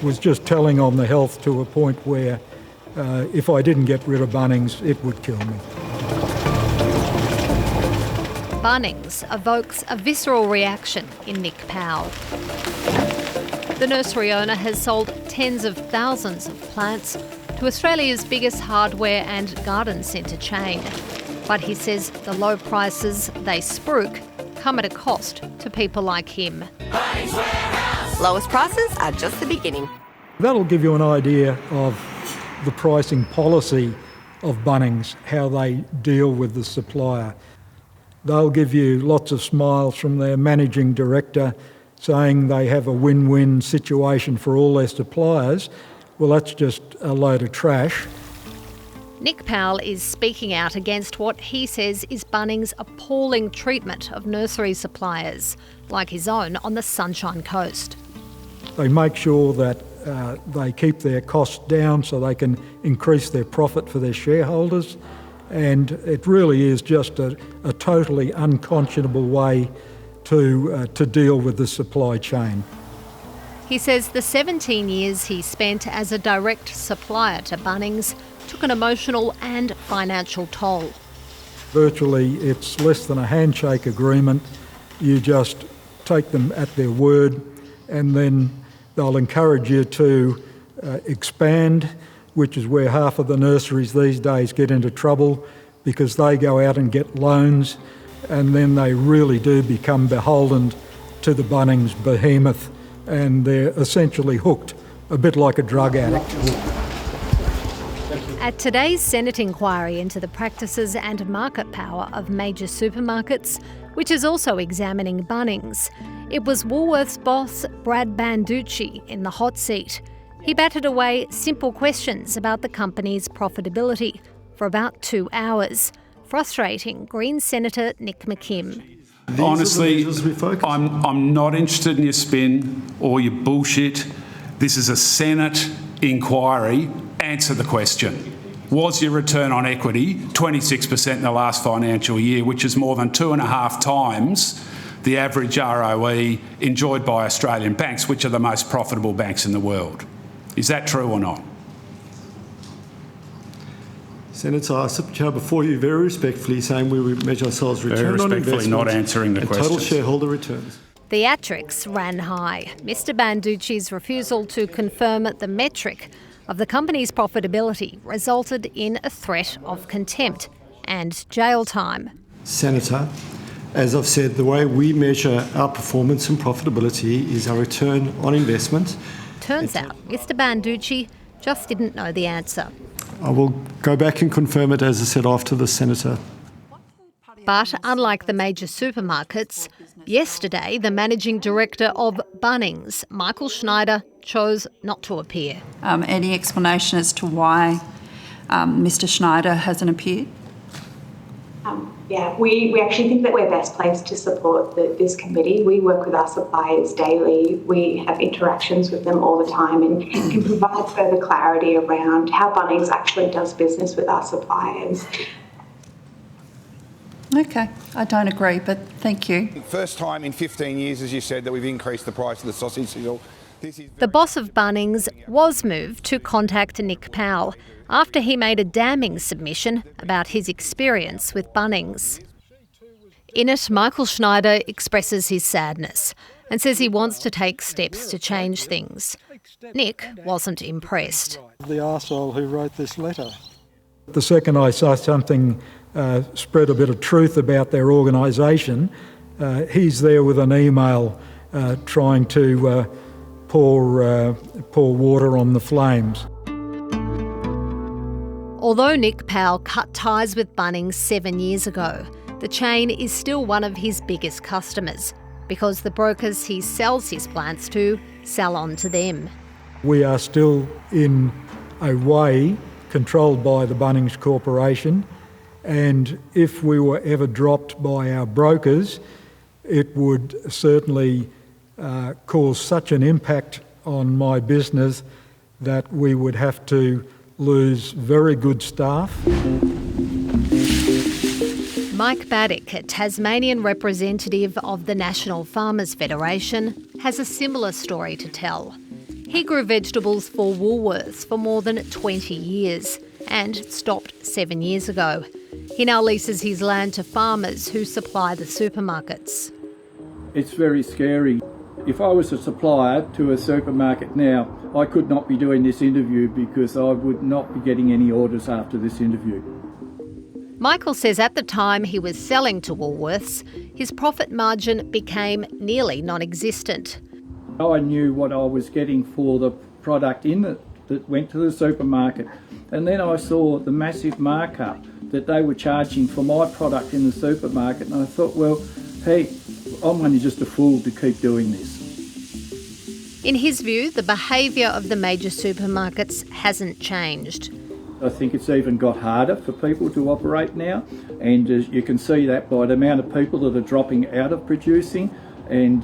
was just telling on the health to a point where if I didn't get rid of Bunnings, it would kill me. Bunnings evokes a visceral reaction in Nick Powell. The nursery owner has sold tens of thousands of plants to Australia's biggest hardware and garden centre chain. But he says the low prices they spruik come at a cost to people like him. Lowest prices are just the beginning. That'll give you an idea of the pricing policy of Bunnings, how they deal with the supplier. They'll give you lots of smiles from their managing director saying they have a win-win situation for all their suppliers. Well, that's just a load of trash. Nick Powell is speaking out against what he says is Bunnings' appalling treatment of nursery suppliers, like his own on the Sunshine Coast. They make sure that they keep their costs down so they can increase their profit for their shareholders. And it really is just a totally unconscionable way to deal with the supply chain. He says the 17 years he spent as a direct supplier to Bunnings took an emotional and financial toll. Virtually, it's less than a handshake agreement. You just take them at their word, and then they'll encourage you to expand, which is where half of the nurseries these days get into trouble because they go out and get loans, and then they really do become beholden to the Bunnings behemoth, and they're essentially hooked, a bit like a drug addict. At today's Senate inquiry into the practices and market power of major supermarkets, which is also examining Bunnings, it was Woolworths boss Brad Banducci in the hot seat. He batted away simple questions about the company's profitability for about 2 hours, frustrating Greens Senator Nick McKim. Honestly, I'm not interested in your spin or your bullshit. This is a Senate inquiry. Answer the question. Was your return on equity 26% in the last financial year, which is more than 2.5 times the average ROE enjoyed by Australian banks, which are the most profitable banks in the world? Is that true or not? Senator, I sit before you very respectfully saying we measure ourselves return on investment not answering the and questions. Total shareholder returns. Theatrics ran high. Mr Banducci's refusal to confirm the metric of the company's profitability resulted in a threat of contempt and jail time. Senator, as I've said, the way we measure our performance and profitability is our return on investment. Turns out Mr Banducci just didn't know the answer. I will go back and confirm it, as I said, after the Senator. But unlike the major supermarkets, yesterday the managing director of Bunnings, Michael Schneider, chose not to appear. Any explanation as to why Mr Schneider hasn't appeared? We actually think that we're best placed to support this committee. We work with our suppliers daily. We have interactions with them all the time and can provide further clarity around how Bunnings actually does business with our suppliers. Okay, I don't agree, but thank you. First time in 15 years, as you said, that we've increased the price of the sausage sizzle. The boss of Bunnings was moved to contact Nick Powell after he made a damning submission about his experience with Bunnings. In it, Michael Schneider expresses his sadness and says he wants to take steps to change things. Nick wasn't impressed. The arsehole who wrote this letter. The second I saw something spread a bit of truth about their organisation, he's there with an email trying to pour water on the flames. Although Nick Powell cut ties with Bunnings 7 years ago, the chain is still one of his biggest customers because the brokers he sells his plants to sell on to them. We are still, in a way, controlled by the Bunnings Corporation, and if we were ever dropped by our brokers, it would certainly cause such an impact on my business that we would have to lose very good staff. Mike Baddick, a Tasmanian representative of the National Farmers Federation, has a similar story to tell. He grew vegetables for Woolworths for more than 20 years and stopped 7 years ago. He now leases his land to farmers who supply the supermarkets. It's very scary. If I was a supplier to a supermarket now, I could not be doing this interview because I would not be getting any orders after this interview. Michael says at the time he was selling to Woolworths, his profit margin became nearly non-existent. I knew what I was getting for the product in it that went to the supermarket, and then I saw the massive markup that they were charging for my product in the supermarket, and I thought, well, hey, I'm only just a fool to keep doing this. In his view, the behaviour of the major supermarkets hasn't changed. I think it's even got harder for people to operate now, and you can see that by the amount of people that are dropping out of producing, and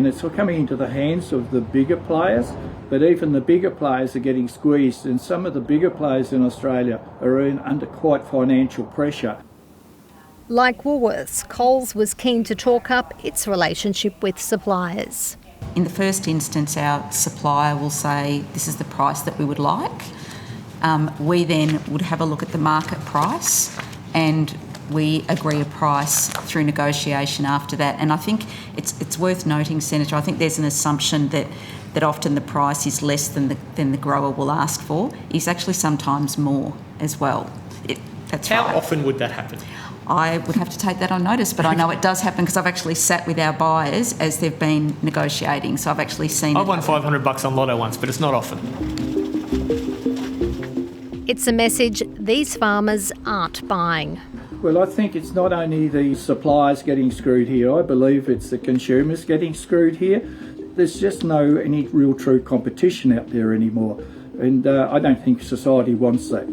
it's coming into the hands of the bigger players, but even the bigger players are getting squeezed, and some of the bigger players in Australia are under quite financial pressure. Like Woolworths, Coles was keen to talk up its relationship with suppliers. In the first instance, our supplier will say, this is the price that we would like. We then would have a look at the market price and we agree a price through negotiation after that. And I think it's worth noting, Senator, I think there's an assumption that often the price is less than the grower will ask for. It's actually sometimes more as well. That's How right. often would that happen? I would have to take that on notice, but I know it does happen because I've actually sat with our buyers as they've been negotiating, so I've actually seen I won $500 on Lotto once, but it's not often. It's a message these farmers aren't buying. Well, I think it's not only the suppliers getting screwed here, I believe it's the consumers getting screwed here. There's just no any real true competition out there anymore, and I don't think society wants that.